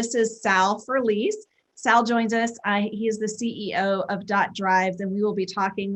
this is Sal Furlise. Sal joins us. He is the CEO of Drives, and we will be talking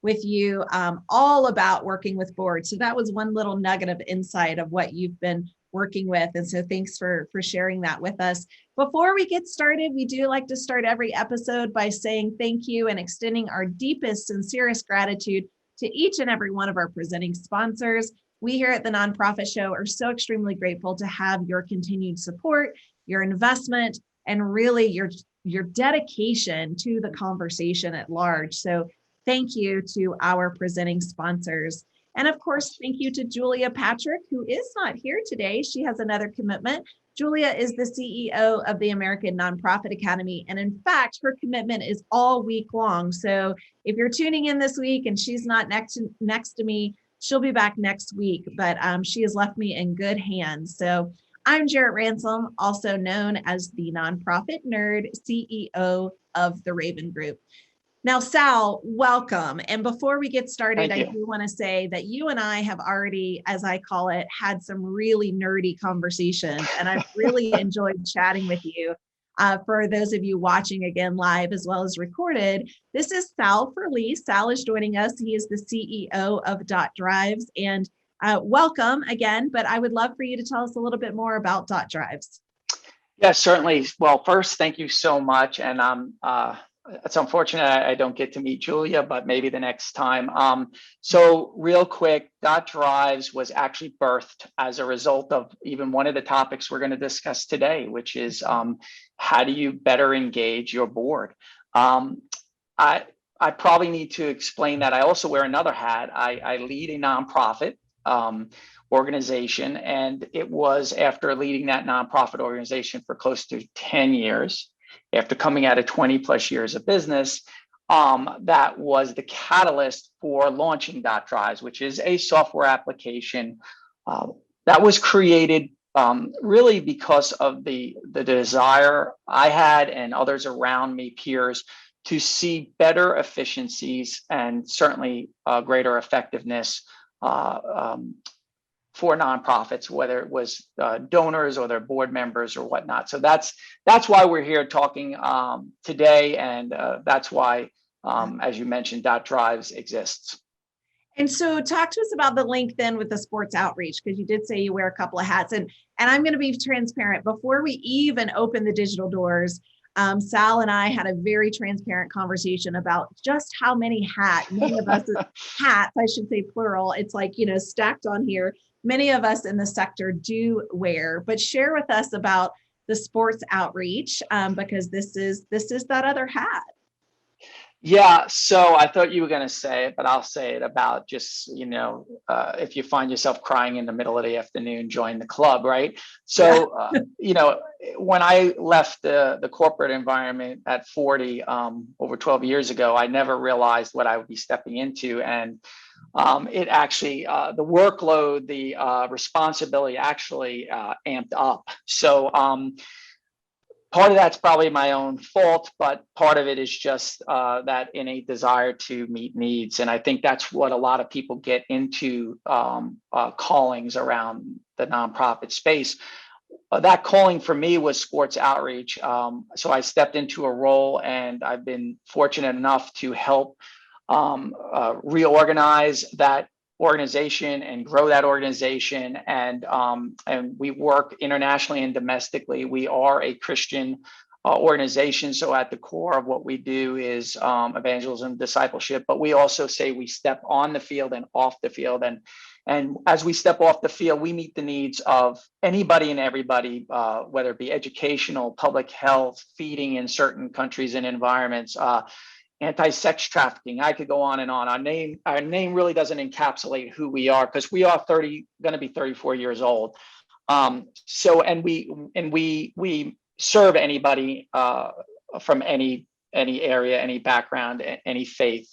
with you all about working with boards. So that was one little nugget of insight of what you've been working with. And so thanks for sharing that with us. Before we get started, we do like to start every episode by saying thank you and extending our deepest, sincerest gratitude to each and every one of our presenting sponsors. We here at the Nonprofit Show are so extremely grateful to have your continued support, your investment, and really your dedication to the conversation at large. So thank you to our presenting sponsors. And of course, thank you to Julia Patrick, who is not here today. She has another commitment. Julia is the CEO of the American Nonprofit Academy. And in fact, her commitment is all week long. So if you're tuning in this week and she's not next to me, she'll be back next week, but she has left me in good hands. So I'm Jarrett Ransom, also known as the Nonprofit Nerd, CEO of the Raven Group. Now, Sal, welcome. And before we get started, I do want to say that you and I have already, as I call it, had some really nerdy conversations, and I've really enjoyed chatting with you. For those of you watching again live as well as recorded, this is Sal Furlise. Sal is joining us. He is the CEO of Drives, and welcome again. But I would love for you to tell us a little bit more about Drives. Yes, certainly. Well, first, thank you so much. And it's unfortunate I don't get to meet Julia, but maybe the next time. So real quick, Drives was actually birthed as a result of even one of the topics we're going to discuss today, which is how do you better engage your board? I probably need to explain that I also wear another hat. I lead a nonprofit organization, and it was after leading that nonprofit organization for close to 10 years, after coming out of 20 plus years of business, that was the catalyst for launching Drives, which is a software application that was created really because of the desire I had and others around me, peers, to see better efficiencies and certainly greater effectiveness for nonprofits, whether it was donors or their board members or whatnot. So that's why we're here talking today, and that's why, as you mentioned, Drives exists. And so talk to us about the link then with the sports outreach, because you did say you wear a couple of hats. And I'm going to be transparent. Before we even open the digital doors, Sal and I had a very transparent conversation about just how many many of us hats, I should say plural, it's like, stacked on here, many of us in the sector do wear. But share with us about the sports outreach, because this is that other hat. Yeah, so I thought you were going to say it, but I'll say it about just, if you find yourself crying in the middle of the afternoon, join the club, right? So, when I left the corporate environment at 40, over 12 years ago, I never realized what I would be stepping into. And it actually, the workload, the responsibility actually amped up. So, part of that's probably my own fault, but part of it is just that innate desire to meet needs. And I think that's what a lot of people get into callings around the nonprofit space. That calling for me was sports outreach. So I stepped into a role, and I've been fortunate enough to help reorganize that organization and grow that organization, and we work internationally and domestically. We are a Christian organization, so at the core of what we do is evangelism, discipleship. But we also say we step on the field and off the field, and as we step off the field, we meet the needs of anybody and everybody, whether it be educational, public health, feeding in certain countries and environments. Anti-sex trafficking. I could go on and on. Our name really doesn't encapsulate who we are, because we are going to be 34 years old. So we serve anybody from any area, any background, any faith.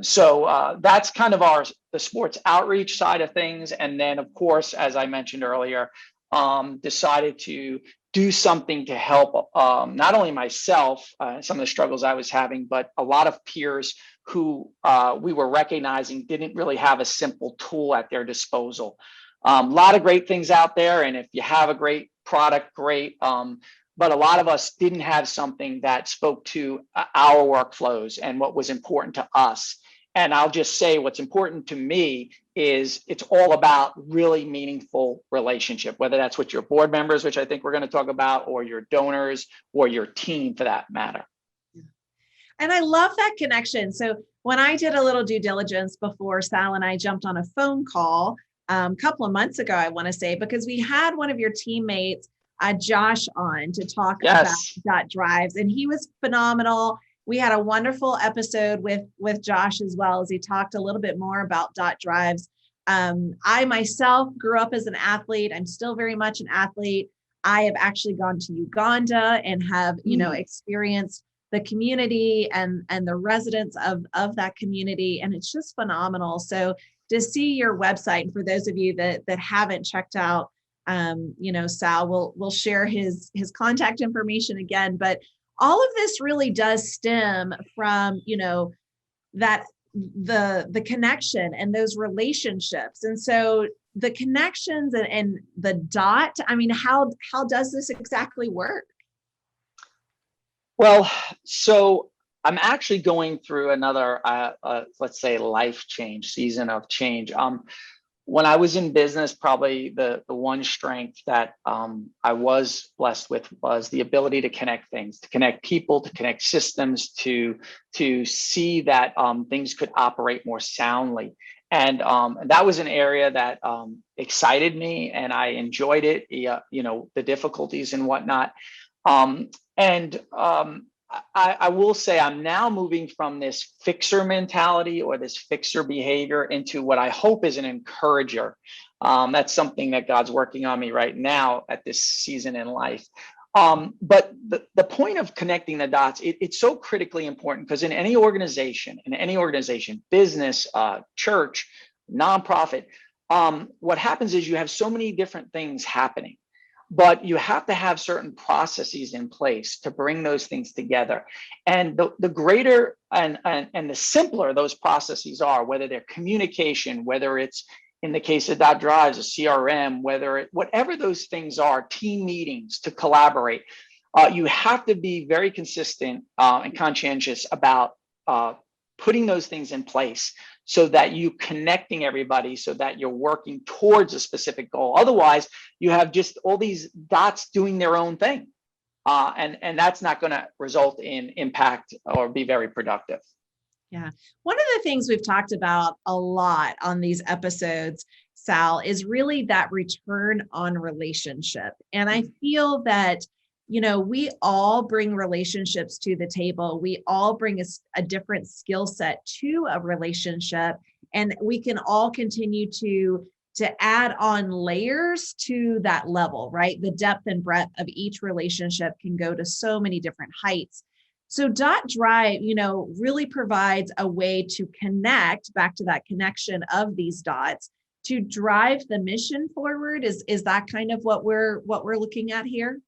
So that's kind of the sports outreach side of things. And then, of course, as I mentioned earlier, decided to do something to help not only myself, some of the struggles I was having, but a lot of peers who we were recognizing didn't really have a simple tool at their disposal. A lot of great things out there, and if you have a great product, great. But a lot of us didn't have something that spoke to our workflows and what was important to us. And I'll just say what's important to me is it's all about really meaningful relationship, whether that's with your board members, which I think we're going to talk about, or your donors, or your team for that matter. And I love that connection. So when I did a little due diligence before Sal and I jumped on a phone call a couple of months ago, I want to say, because we had one of your teammates, Josh, on to talk about Dot Drives, and he was phenomenal. We had a wonderful episode with Josh as well, as he talked a little bit more about Dot Drives. I myself grew up as an athlete. I'm still very much an athlete. I have actually gone to Uganda and have, experienced the community and the residents of that community. And it's just phenomenal. So to see your website, for those of you that haven't checked out, Sal will share his contact information again, but all of this really does stem from, that the connection and those relationships. And so the connections and the dot, I mean, how does this exactly work? Well, so I'm actually going through another, let's say, life change, season of change. When I was in business, probably the one strength that I was blessed with was the ability to connect things, to connect people, to connect systems, to see that things could operate more soundly. And that was an area that excited me, and I enjoyed it, the difficulties and whatnot. I will say I'm now moving from this fixer mentality or this fixer behavior into what I hope is an encourager. That's something that God's working on me right now at this season in life. But the point of connecting the dots, it's so critically important, because in any organization, business, church, nonprofit, what happens is you have so many different things happening. But you have to have certain processes in place to bring those things together. And the greater and the simpler those processes are, whether they're communication, whether it's in the case of Dot Drives, a CRM, whatever those things are, team meetings to collaborate, you have to be very consistent and conscientious about putting those things in place, so that you connecting everybody, so that you're working towards a specific goal. Otherwise, you have just all these dots doing their own thing. And that's not going to result in impact or be very productive. Yeah. One of the things we've talked about a lot on these episodes, Sal, is really that return on relationship. And I feel that we all bring relationships to the table. We all bring a different skill set to a relationship, and we can all continue to add on layers to that level, right? The depth and breadth of each relationship can go to so many different heights. So Dot Drive, really provides a way to connect back to that connection of these dots to drive the mission forward. Is that kind of what we're looking at here?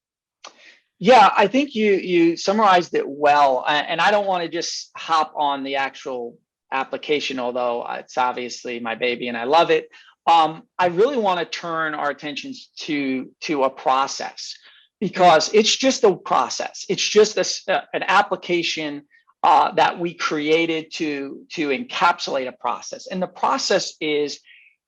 Yeah, I think you summarized it well, and I don't want to just hop on the actual application, although it's obviously my baby and I love it. I really want to turn our attentions to a process, because it's just a process. It's just an application that we created to encapsulate a process, and the process is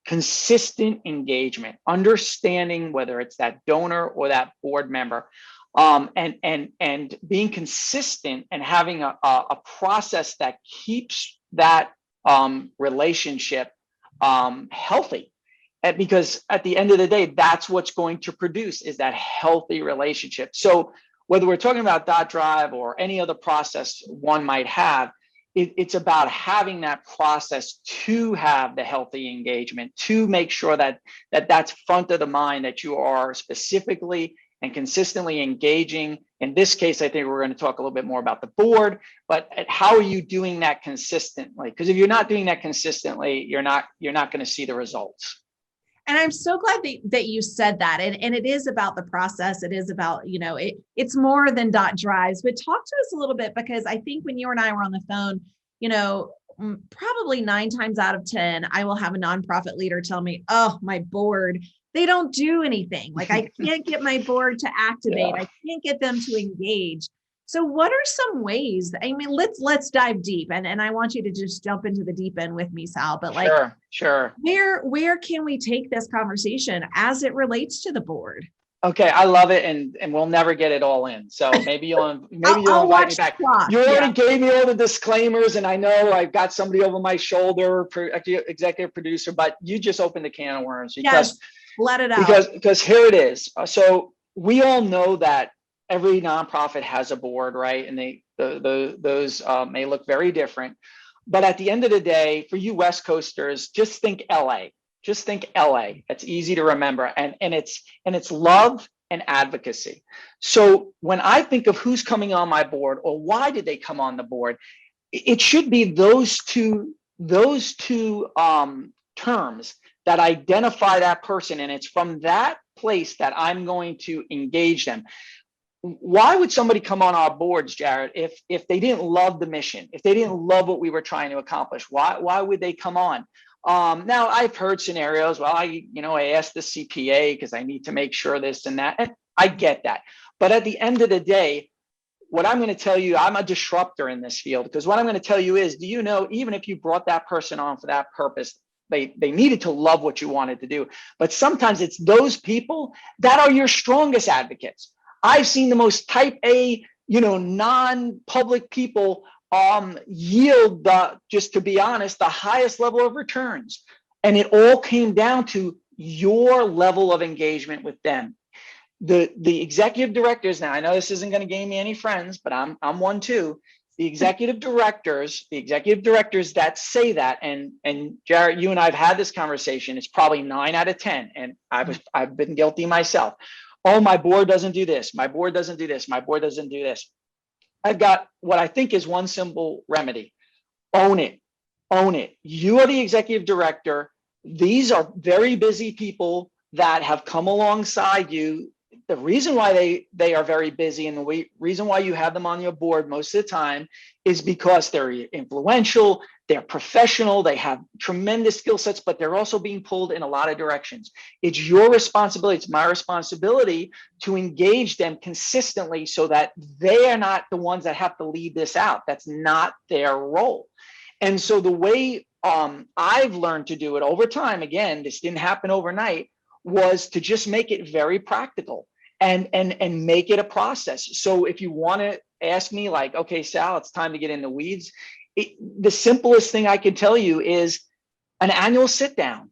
consistent engagement, understanding whether it's that donor or that board member. And being consistent and having a process that keeps that relationship healthy. And because at the end of the day, that's what's going to produce is that healthy relationship. So whether we're talking about Dot Drive or any other process one might have, it's about having that process to have the healthy engagement, to make sure that that's front of the mind, that you are specifically and consistently engaging. In this case, I think we're going to talk a little bit more about the board, but how are you doing that consistently? Because if you're not doing that consistently, you're not going to see the results. And I'm so glad that you said that. And it is about the process. It is about, it's more than Dot Drives. But talk to us a little bit, because I think when you and I were on the phone, probably 9 times out of 10, I will have a nonprofit leader tell me, oh, my board, they don't do anything. Like I can't get my board to activate. Yeah. I can't get them to engage. So what are some ways I mean, let's dive deep, and I want you to just jump into the deep end with me, Sal, but like, Sure. where can we take this conversation as it relates to the board? Okay, I love it, and we'll never get it all in. So maybe you'll I'll invite me watch the back. clock. You already Yeah. gave me all the disclaimers, and I know I've got somebody over my shoulder, executive producer, but you just opened the can of worms Yes, because let it out. here it is. So we all know that every nonprofit has a board, right? And those may look very different, but at the end of the day, for you West Coasters, just think LA. Just think LA. It's easy to remember, and it's love and advocacy. So when I think of who's coming on my board or why did they come on the board, it should be those two terms that identify that person, and it's from that place that I'm going to engage them. Why would somebody come on our boards, Jared, if they didn't love the mission, if they didn't love what we were trying to accomplish? Why would they come on? Now I've heard scenarios. Well, I asked the CPA because I need to make sure this and that. And I get that. But at the end of the day, what I'm going to tell you, I'm a disruptor in this field, because what I'm going to tell you is, do you know, even if you brought that person on for that purpose, they needed to love what you wanted to do. But sometimes it's those people that are your strongest advocates. I've seen the most type A, non-public people yield just to be honest, the highest level of returns. And it all came down to your level of engagement with them. The executive directors, now I know this isn't going to gain me any friends, but I'm one too. The executive directors that say that, and Jared, you and I've had this conversation, it's probably 9 out of 10. And I've been guilty myself. Oh, my board doesn't do this. My board doesn't do this. My board doesn't do this. I've got what I think is one simple remedy. Own it. Own it. You are the executive director. These are very busy people that have come alongside you. The reason why they are very busy, and the reason why you have them on your board most of the time, is because they're influential, they're professional, they have tremendous skill sets, but they're also being pulled in a lot of directions. It's your responsibility, it's my responsibility to engage them consistently so that they are not the ones that have to lead this out. That's not their role. And so the way I've learned to do it over time, again, this didn't happen overnight, was to just make it very practical and make it a process. So if you want to ask me, like, okay, Sal, it's time to get in the weeds, the simplest thing I can tell you is an annual sit down.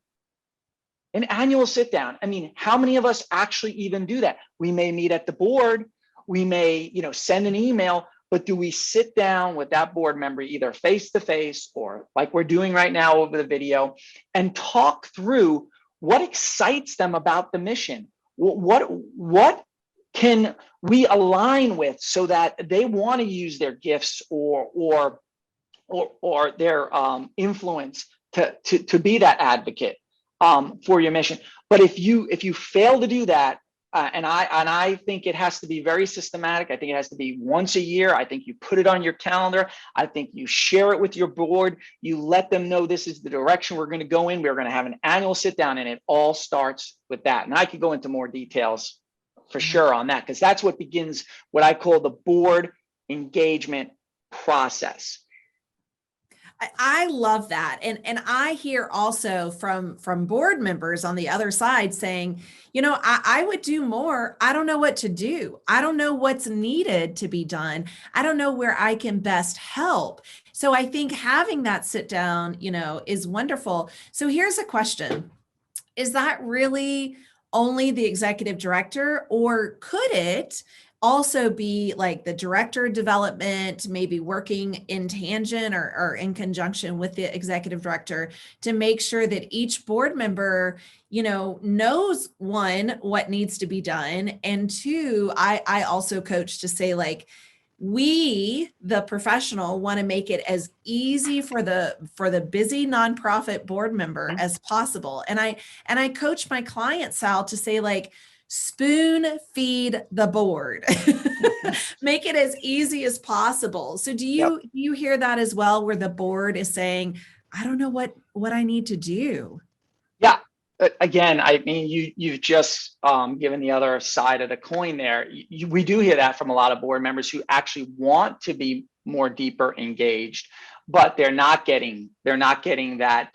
An annual sit down. I mean, how many of us actually even do that? We may meet at the board, we may, send an email, but do we sit down with that board member, either face to face or like we're doing right now over the video, and talk through what excites them about the mission? What can we align with so that they want to use their gifts or their influence to be that advocate for your mission? But if you fail to do that, and I think it has to be very systematic. I think it has to be once a year. I think you put it on your calendar. I think you share it with your board. You let them know this is the direction we're going to go in. We're going to have an annual sit down, and it all starts with that. And I could go into more details for sure on that, because that's what begins what I call the board engagement process. I love that. And I hear also from board members on the other side saying, I would do more. I don't know what to do. I don't know what's needed to be done. I don't know where I can best help. So I think having that sit down, is wonderful. So here's a question. Is that really only the executive director, or could it also be like the director of development, maybe working in tangent or in conjunction with the executive director to make sure that each board member, knows, one, what needs to be done, and two, I also coach to say, like, we, the professional, want to make it as easy for the busy nonprofit board member as possible. And I coach my clients, Sal, to say, like, spoon feed the board. Make it as easy as possible. So do Yep. you hear that as well, where the board is saying, I don't know what I need to do? Yeah. Again, I mean, you've just given the other side of the coin there. We do hear that from a lot of board members who actually want to be more deeper engaged, but they're not getting that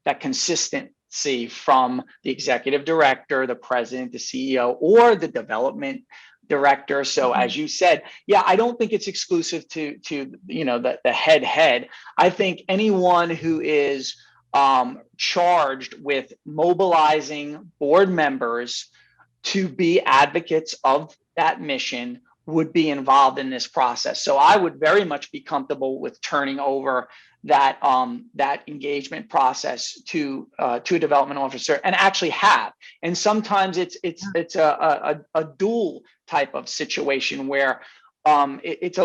that consistency from the executive director, the president, the CEO, or the development director. So as you said, yeah, I don't think it's exclusive to the head. I think anyone who is charged with mobilizing board members to be advocates of that mission would be involved in this process. So I would very much be comfortable with turning over that that engagement process to a development officer, and actually have. And sometimes it's a dual type of situation where it's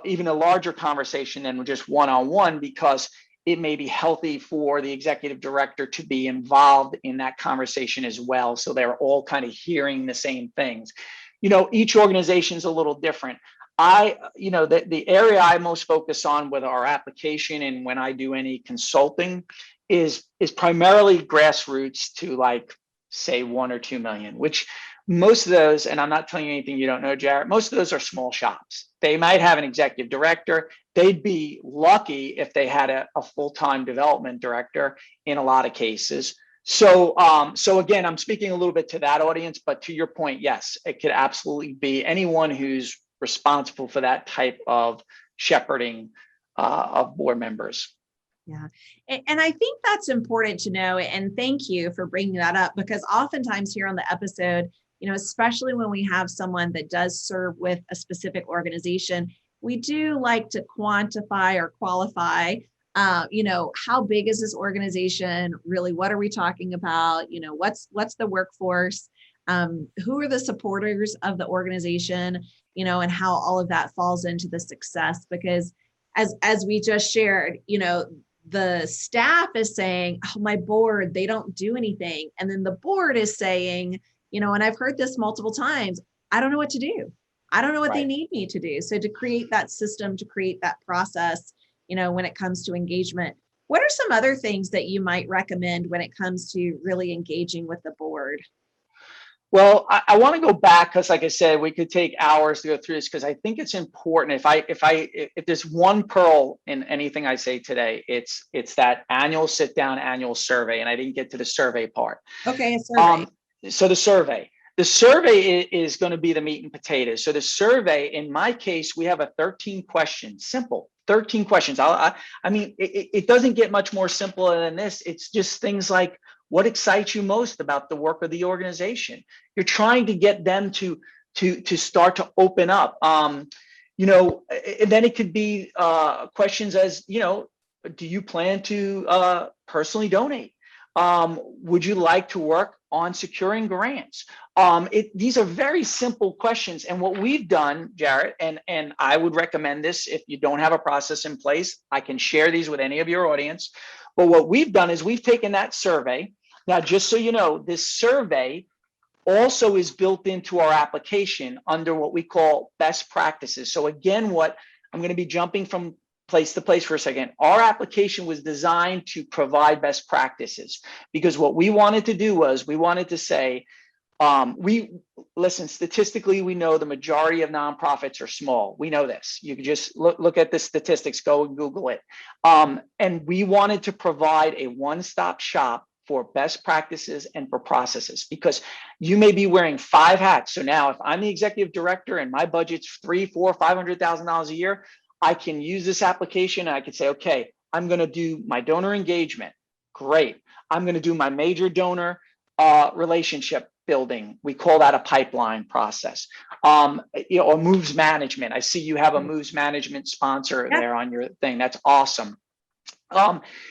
even a larger conversation than just one-on-one, because it may be healthy for the executive director to be involved in that conversation as well. So they're all kind of hearing the same things. Each organization is a little different. The area I most focus on with our application and when I do any consulting is primarily grassroots to, like, say 1 or 2 million, which most of those, and I'm not telling you anything you don't know, Jarrett, most of those are small shops. They might have an executive director. They'd be lucky if they had a full-time development director in a lot of cases. So again, I'm speaking a little bit to that audience, but to your point, yes, it could absolutely be anyone who's responsible for that type of shepherding of board members. Yeah. And I think that's important to know. And thank you for bringing that up, because oftentimes here on the episode, especially when we have someone that does serve with a specific organization, we do like to quantify or qualify, how big is this organization? Really, what are we talking about? What's the workforce? Who are the supporters of the organization? And how all of that falls into the success. Because as we just shared, the staff is saying, oh, my board, they don't do anything. And then the board is saying, and I've heard this multiple times, I don't know what to do. I don't know what they need me to do. So to create that system, to create that process, when it comes to engagement, what are some other things that you might recommend when it comes to really engaging with the board? Well, I want to go back, because, like I said, we could take hours to go through this, because I think it's important. If there's one pearl in anything I say today, it's that annual annual survey. And I didn't get to the survey part. Okay, a survey. So the survey is going to be the meat and potatoes. So the survey, in my case, we have a 13 questions, simple 13 questions. I mean, it doesn't get much more simpler than this. It's just things like, what excites you most about the work of the organization? You're trying to get them to start to open up. And then it could be questions as, do you plan to personally donate? Would you like to work on securing grants? These are very simple questions. And what we've done, Jarrett, and I would recommend this if you don't have a process in place, I can share these with any of your audience. But what we've done is we've taken that survey. Now, just so you know, this survey also is built into our application under what we call best practices. So again, what I'm going to be jumping from place to place for a second. Our application was designed to provide best practices, because what we wanted to do was we wanted to say, statistically, we know the majority of nonprofits are small. We know this. You can just look at the statistics, go and Google it. And we wanted to provide a one-stop shop for best practices and for processes, because you may be wearing 5 hats. So now if I'm the executive director and my budget's $300,000, $400,000, $500,000 a year, I can use this application and I can say, okay, I'm going to do my donor engagement. Great. I'm going to do my major donor relationship building. We call that a pipeline process. Or moves management. I see you have a moves management sponsor there on your thing. That's awesome.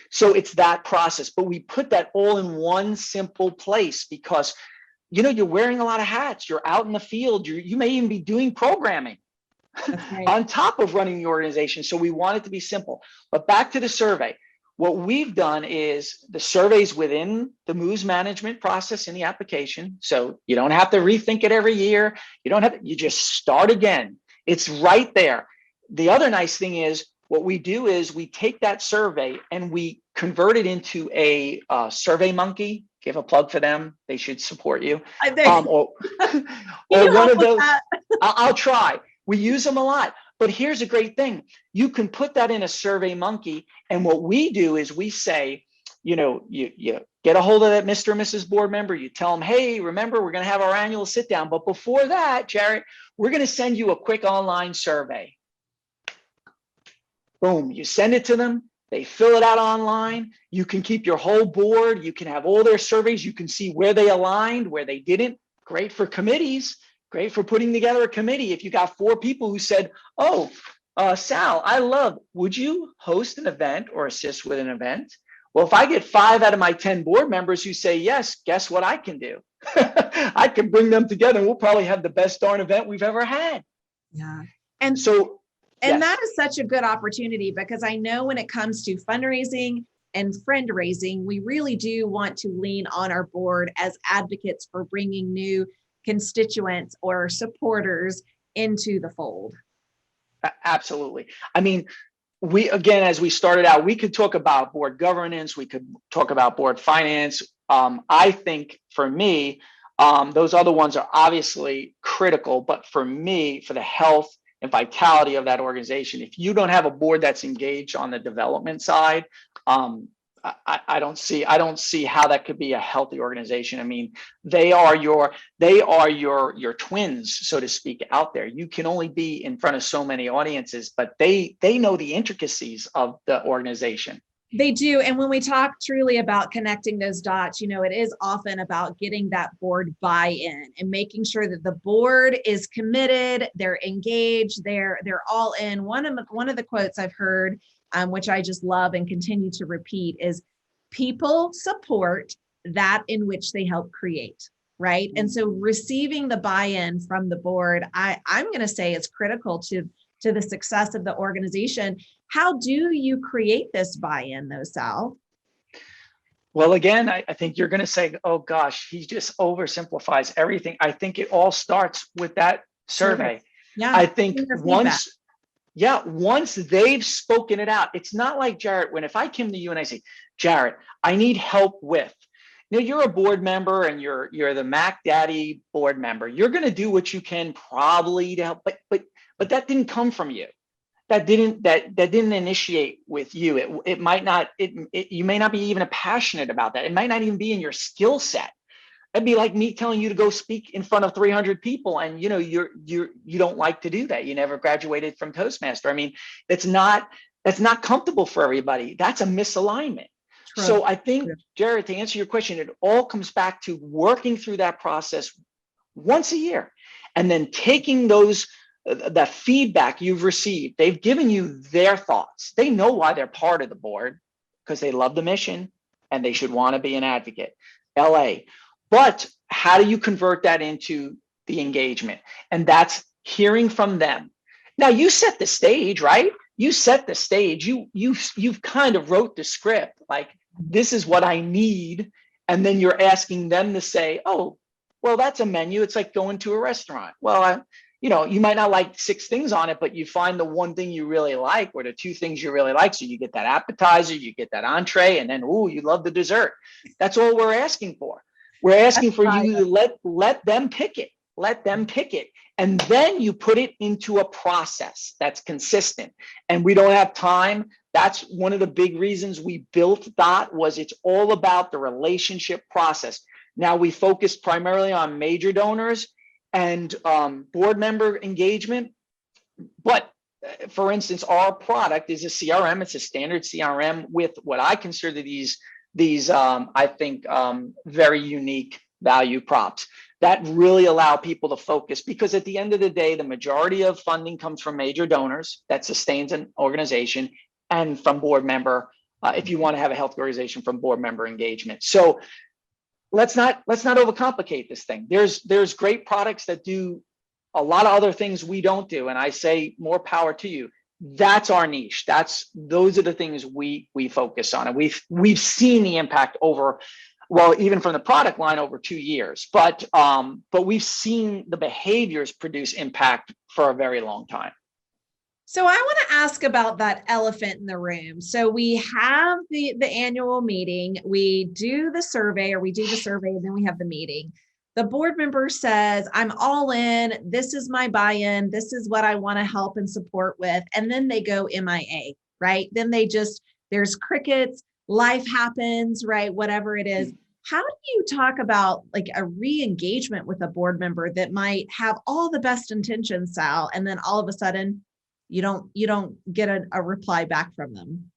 So it's that process, but we put that all in one simple place, because you're wearing a lot of hats. You're out in the field. You may even be doing programming on top of running the organization. So we want it to be simple. But back to the survey. what we've done is the surveys within the moves management process in the application. So you don't have to rethink it every year. You don't have, you just start again. It's right there. The other nice thing is what we do is we take that survey and we convert it into a Survey Monkey. Give a plug for them. They should support you. Or one of those. I'll try. We use them a lot. But here's a great thing. You can put that in a Survey Monkey. And what we do is we say, you get a hold of that Mr. and Mrs. board member. You tell them, hey, remember, we're going to have our annual sit down. But before that, Jarrett, we're going to send you a quick online survey. Boom. You send it to them. They fill it out online. You can keep your whole board. You can have all their surveys. You can see where they aligned, where they didn't. Great for committees. Great for putting together a committee. If you got 4 people who said, oh, Sal, would you host an event or assist with an event? Well, if I get 5 out of my 10 board members who say yes, guess what I can do? I can bring them together and we'll probably have the best darn event we've ever had. Yeah. And so, and that is such a good opportunity, because I know when it comes to fundraising and friend raising, we really do want to lean on our board as advocates for bringing new constituents or supporters into the fold. Absolutely. I mean, again, as we started out, we could talk about board governance. We could talk about board finance. I think for me, those other ones are obviously critical, but for me, for the health and vitality of that organization, if you don't have a board that's engaged on the development side, I don't see how that could be a healthy organization. I mean, they are your twins, so to speak, out there. You can only be in front of so many audiences, but they know the intricacies of the organization. They do. And when we talk truly about connecting those dots, it is often about getting that board buy-in and making sure that the board is committed, they're engaged, they're all in. One of the quotes I've heard, which I just love and continue to repeat, is people support that in which they help create, right? And so receiving the buy-in from the board, I'm going to say is critical to the success of the organization. How do you create this buy-in though, Sal? Well, again, I think you're going to say, oh gosh, he just oversimplifies everything. I think it all starts with that survey. Yeah. I think once they've spoken it out, it's not like Jarrett, if I came to you and I say, Jarrett, I need help with, you're a board member and you're the Mac Daddy board member. You're going to do what you can probably to help, but that didn't come from you. That didn't initiate with you. It might not, you may not be even passionate about that. It might not even be in your skill set. It'd be like me telling you to go speak in front of 300 people and you don't like to do that. You never graduated from Toastmaster. I mean, that's not comfortable for everybody. That's a misalignment. True. So I think, Jared, to answer your question, it all comes back to working through that process once a year and then taking that feedback you've received. They've given you their thoughts. They know why they're part of the board, because they love the mission and they should want to be an advocate. LA. But how do you convert that into the engagement? And that's hearing from them. Now you set the stage, right? You set the stage. You've kind of wrote the script, like, this is what I need. And then you're asking them to say, oh, well, that's a menu. It's like going to a restaurant. Well, you might not like 6 things on it, but you find the one thing you really like or the 2 things you really like. So you get that appetizer, you get that entree, and then, ooh, you love the dessert. That's all we're asking for. We're asking for you to let them pick it. Let them pick it. And then you put it into a process that's consistent. And we don't have time. That's one of the big reasons we built DOT, was it's all about the relationship process. Now we focus primarily on major donors and board member engagement. But for instance, our product is a CRM. It's a standard CRM with what I consider these I think very unique value props that really allow people to focus, because at the end of the day, the majority of funding comes from major donors that sustains an organization, and from board member, if you want to have a healthy organization, from board member engagement. So let's not overcomplicate this thing. There's great products that do a lot of other things we don't do, and I say more power to you. that's our niche. Those are the things we focus on, and we've seen the impact over, well, even from the product line over 2 years, but we've seen the behaviors produce impact for a very long time. So I want to ask about that elephant in the room. So we have the annual meeting, we do the survey, and then we have the meeting. The board member says, I'm all in, this is my buy-in, this is what I want to help and support with. And then they go MIA, right? Then there's crickets, life happens, right? Whatever it is. How do you talk about like a re-engagement with a board member that might have all the best intentions, Sal, and then all of a sudden you don't get a reply back from them?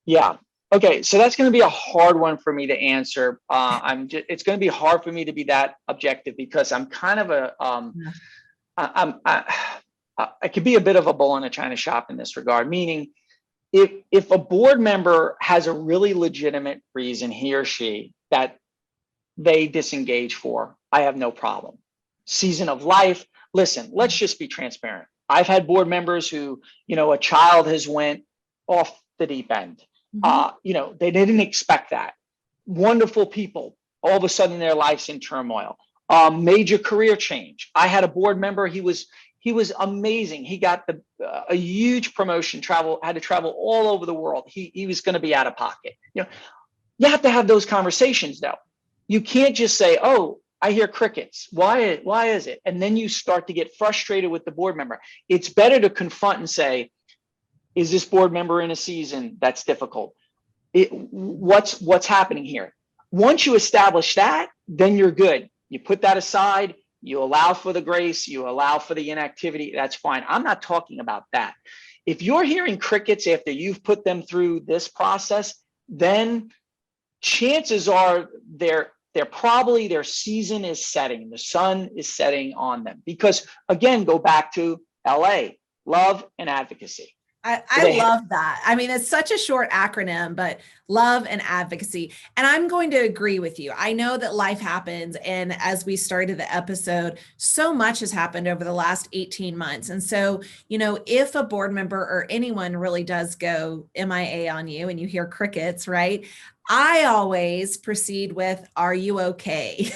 Yeah. Okay. So that's going to be a hard one for me to answer. It's going to be hard for me to be that objective because I'm kind of I could be a bit of a bull in a china shop in this regard, meaning if a board member has a really legitimate reason, he or she, that they disengage for, I have no problem. Season of life. Listen, let's just be transparent. I've had board members who, a child has went off the deep end. They didn't expect that. Wonderful people. All of a sudden their life's in turmoil. Major career change. I had a board member, he was amazing. He got a huge promotion, had to travel all over the world. He was going to be out of pocket. You have to have those conversations though. You can't just say, oh, I hear crickets. Why is it? And then you start to get frustrated with the board member. It's better to confront and say, is this board member in a season that's difficult? What's happening here? Once you establish that, then you're good. You put that aside, you allow for the grace, you allow for the inactivity, that's fine. I'm not talking about that. If you're hearing crickets after you've put them through this process, then chances are their season is setting, the sun is setting on them. Because again, go back to LA, love and advocacy. I love that. I mean, it's such a short acronym, but love and advocacy. And I'm going to agree with you. I know that life happens. And as we started the episode, so much has happened over the last 18 months. And so, if a board member or anyone really does go MIA on you and you hear crickets, right? I always proceed with, are you okay?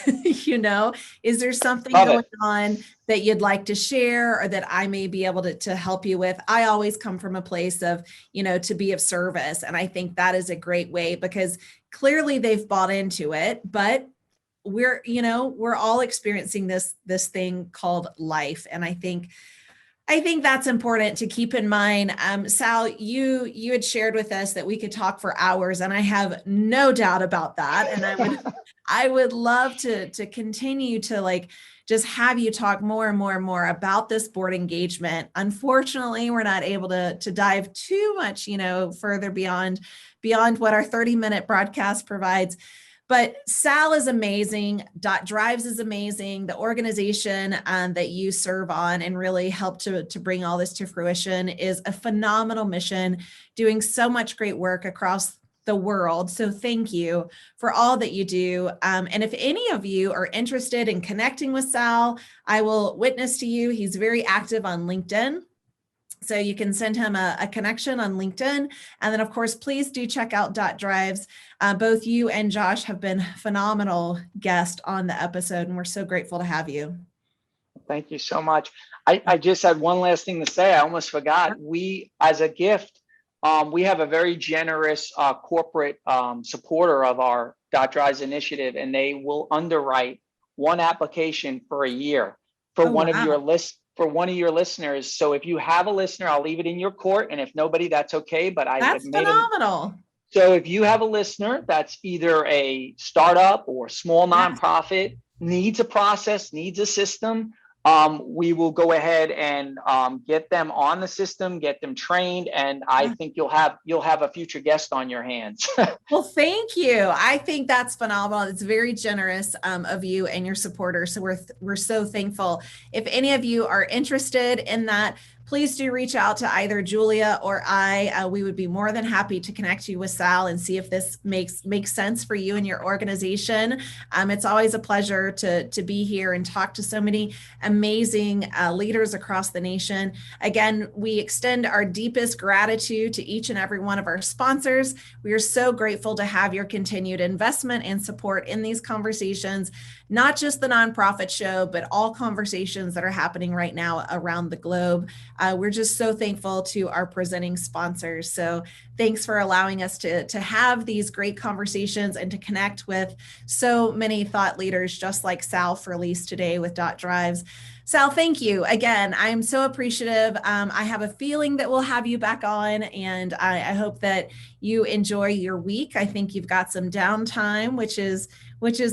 Is there something going on that you'd like to share or that I may be able to help you with? I always come from a place of, to be of service. And I think that is a great way because clearly they've bought into it, but we're all experiencing this thing called life. And I think that's important to keep in mind. Sal, you had shared with us that we could talk for hours, and I have no doubt about that. And I would love to continue to just have you talk more and more and more about this board engagement. Unfortunately, we're not able to dive too much, further beyond what our 30-minute broadcast provides. But Sal is amazing. Drives is amazing. The organization that you serve on and really help to bring all this to fruition is a phenomenal mission, doing so much great work across the world. So thank you for all that you do. And if any of you are interested in connecting with Sal, I will witness to you. He's very active on LinkedIn. So you can send him a connection on LinkedIn. And then, of course, please do check out Drives. Both you and Josh have been phenomenal guests on the episode, and we're so grateful to have you. Thank you so much. I just had one last thing to say. I almost forgot. We, as a gift, we have a very generous corporate supporter of our Drives initiative, and they will underwrite one application for a year for one of your lists. For one of your listeners. So if you have a listener, I'll leave it in your court. And if nobody, that's okay. But that's phenomenal. So if you have a listener that's either a startup or small nonprofit, needs a process, needs a system, we will go ahead and get them on the system, get them trained, and I think you'll have a future guest on your hands. Well, thank you. I think that's phenomenal. It's very generous of you and your supporters. So we're so thankful. If any of you are interested in that, please do reach out to either Julia or I. We would be more than happy to connect you with Sal and see if this makes sense for you and your organization. It's always a pleasure to be here and talk to so many amazing leaders across the nation. Again, we extend our deepest gratitude to each and every one of our sponsors. We are so grateful to have your continued investment and support in these conversations, not just the nonprofit show, but all conversations that are happening right now around the globe. We're just so thankful to our presenting sponsors. So thanks for allowing us to have these great conversations and to connect with so many thought leaders, just like Sal Furlise today with Dot Drives. Sal, thank you again. I'm so appreciative. I have a feeling that we'll have you back on, and I hope that you enjoy your week. I think you've got some downtime, which is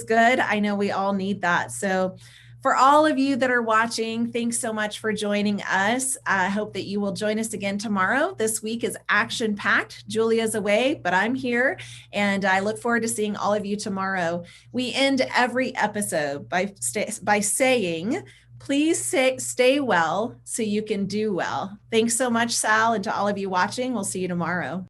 good. I know we all need that. So for all of you that are watching, thanks so much for joining us. I hope that you will join us again tomorrow. This week is action-packed. Julia's away, but I'm here, and I look forward to seeing all of you tomorrow. We end every episode by saying, please stay well so you can do well. Thanks so much, Sal, and to all of you watching. We'll see you tomorrow.